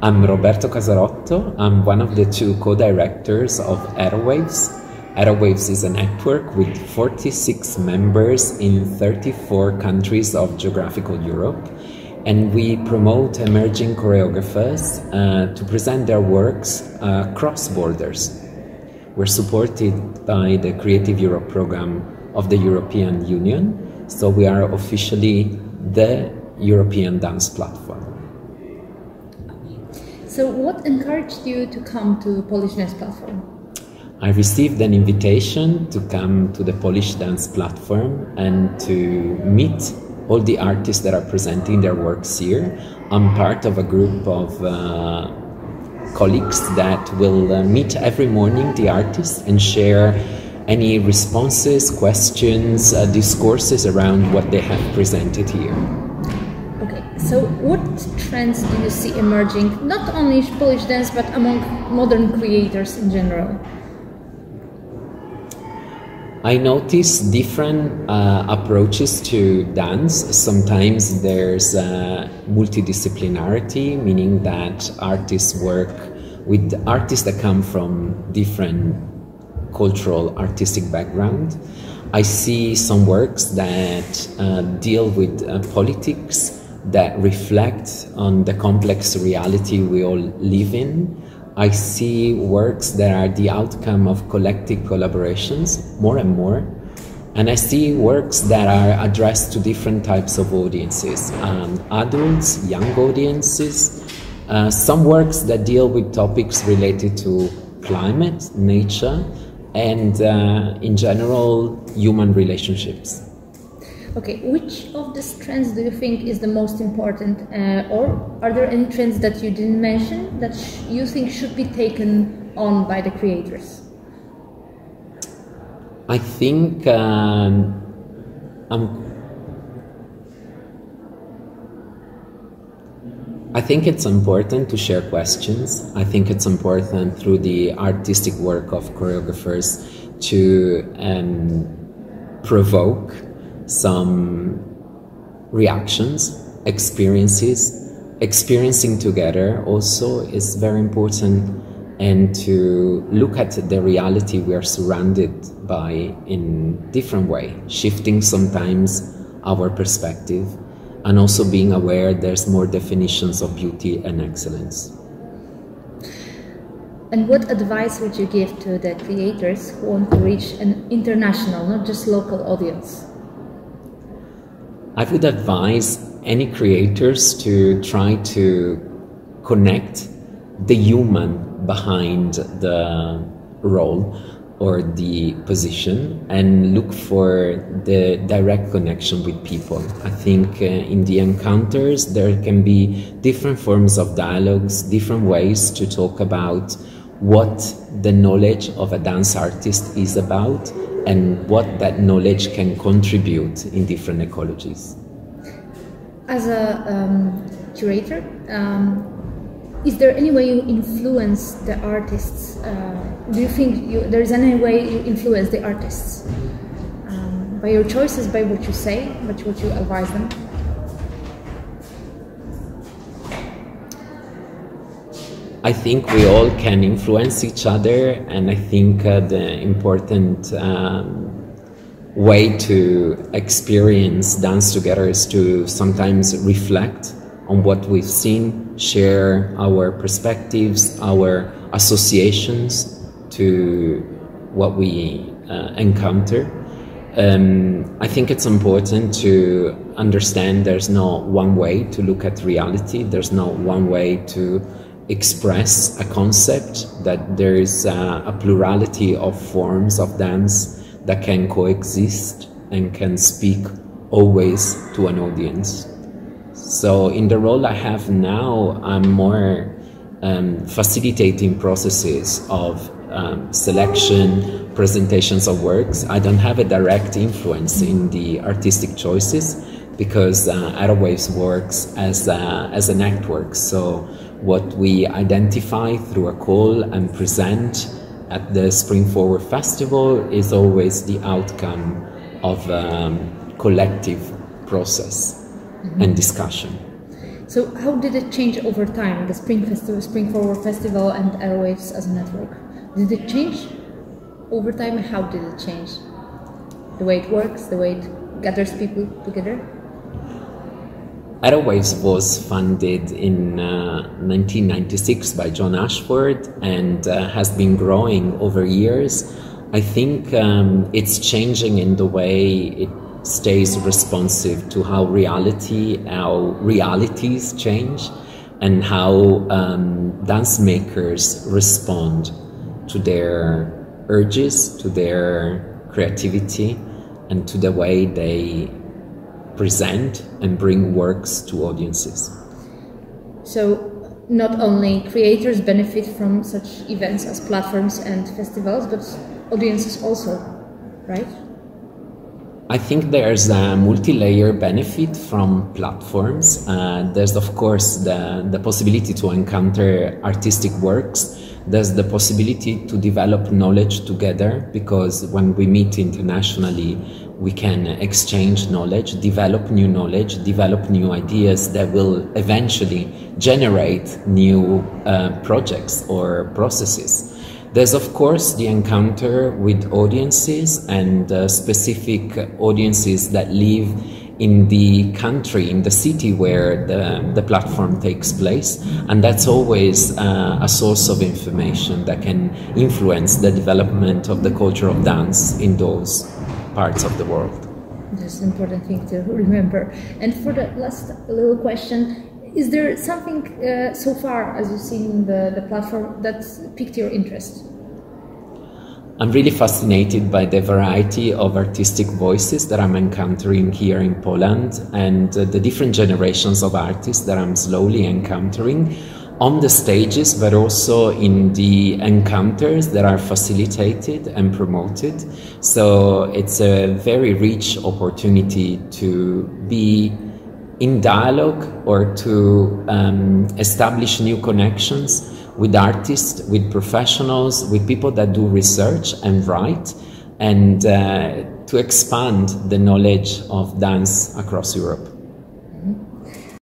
I'm Roberto Casarotto. I'm one of the two co-directors of Aerowaves. Aerowaves is a network with 46 members in 34 countries of geographical Europe, and we promote emerging choreographers to present their works across borders. We're supported by the Creative Europe program of the European Union, so we are officially the European dance platform. So what encouraged you to come to Polish Dance Platform? I received an invitation to come to the Polish Dance Platform and to meet all the artists that are presenting their works here. I'm part of a group of colleagues that will meet every morning the artists and share any responses, questions, discourses around what they have presented here. Okay, so what trends do you see emerging, not only in Polish dance, but among modern creators in general? I notice different approaches to dance. Sometimes there's multidisciplinarity, meaning that artists work with artists that come from different cultural, artistic background. I see some works that deal with politics, that reflect on the complex reality we all live in. I see works that are the outcome of collective collaborations, more and more. And I see works that are addressed to different types of audiences, adults, young audiences, some works that deal with topics related to climate, nature, and in general, human relationships. Okay, which of these trends do you think is the most important, or are there any trends that you didn't mention that you think should be taken on by the creators? I think it's important to share questions. I think it's important through the artistic work of choreographers to provoke some reactions, experiences. Experiencing together also is very important, and to look at the reality we are surrounded by in different way, shifting sometimes our perspective, and also being aware there's more definitions of beauty and excellence. And what advice would you give to the creators who want to reach an international, not just local audience? I would advise any creators to try to connect the human behind the role or the position and look for the direct connection with people. I think in the encounters there can be different forms of dialogues, different ways to talk about what the knowledge of a dance artist is about and what that knowledge can contribute in different ecologies. As a curator, is there any way you influence the artists? Do you think there is any way you influence the artists? By your choices, by what you say, by what you advise them? I think we all can influence each other, and I think the important way to experience dance together is to sometimes reflect on what we've seen, share our perspectives, our associations to what we encounter. I think it's important to understand there's no one way to look at reality, there's no one way to express a concept, that there is a plurality of forms of dance that can coexist and can speak always to an audience. So in the role I have now, I'm more facilitating processes of selection, presentations of works. I don't have a direct influence in the artistic choices because Aerowaves works as a network. So what we identify through a call and present at the Spring Forward Festival is always the outcome of a collective process and discussion. So how did it change over time, the Spring Festival, Spring Forward Festival and Aerowaves as a network? Did it change over time? How did it change? The way it works, the way it gathers people together? Aerowaves was funded in 1996 by John Ashford and has been growing over years. I think it's changing in the way it stays responsive to how realities change and how dance makers respond to their urges, to their creativity, and to the way they present and bring works to audiences. So not only creators benefit from such events as platforms and festivals, but audiences also, right? I think there's a multi-layer benefit from platforms. There's of course the possibility to encounter artistic works. There's the possibility to develop knowledge together, because when we meet internationally, we can exchange knowledge, develop new ideas that will eventually generate new projects or processes. There's of course the encounter with audiences and specific audiences that live in the country, in the city where the platform takes place, and that's always a source of information that can influence the development of the culture of dance in those parts of the world. That's an important thing to remember. And for the last little question, is there something so far, as you've seen the platform, that piqued your interest? I'm really fascinated by the variety of artistic voices that I'm encountering here in Poland, and the different generations of artists that I'm slowly encountering on the stages, but also in the encounters that are facilitated and promoted. So it's a very rich opportunity to be in dialogue or to establish new connections with artists, with professionals, with people that do research and write, and to expand the knowledge of dance across Europe.